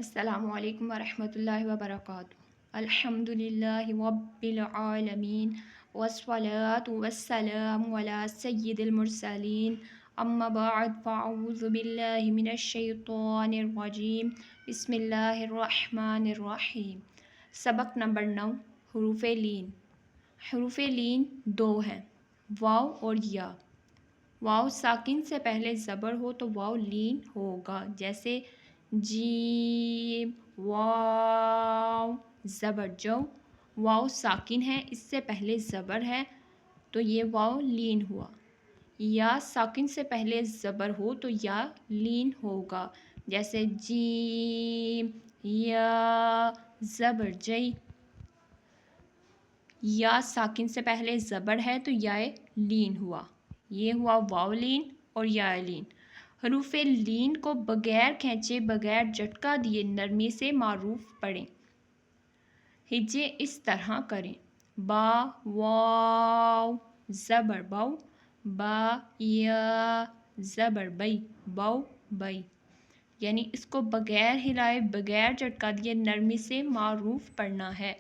السلام علیکم ورحمۃ اللہ وبرکاتہ۔ الحمد للہ رب العالمین والصلاة والسلام علی سید المرسلین، اما بعد فاعوذ باللہ من الشیطان الرجیم، بسم اللہ الرحمن الرحیم۔ سبق نمبر 9، حروف لین۔ حروف لین دو ہیں، واو اور یا۔ واو ساکن سے پہلے زبر ہو تو واو لین ہوگا، جیسے جیم، واو زبر جو۔ واو ساکن ہے، اس سے پہلے زبر ہے تو یہ واو لین ہوا۔ یا ساکن سے پہلے زبر ہو تو یا لین ہوگا، جیسے جیم، یا زبر جئی۔ یا ساکن سے پہلے زبر ہے تو یا لین ہوا، یہ ہوا واو لین اور یا لین۔ حروف لین کو بغیر کھینچے، بغیر جھٹکا دیے نرمی سے معروف پڑھیں۔ ہجے اس طرح کریں: با واو زبر بو، با یا زبر بئی، بو بئی۔ یعنی اس کو بغیر ہلائے، بغیر جھٹکا دیے نرمی سے معروف پڑھنا ہے۔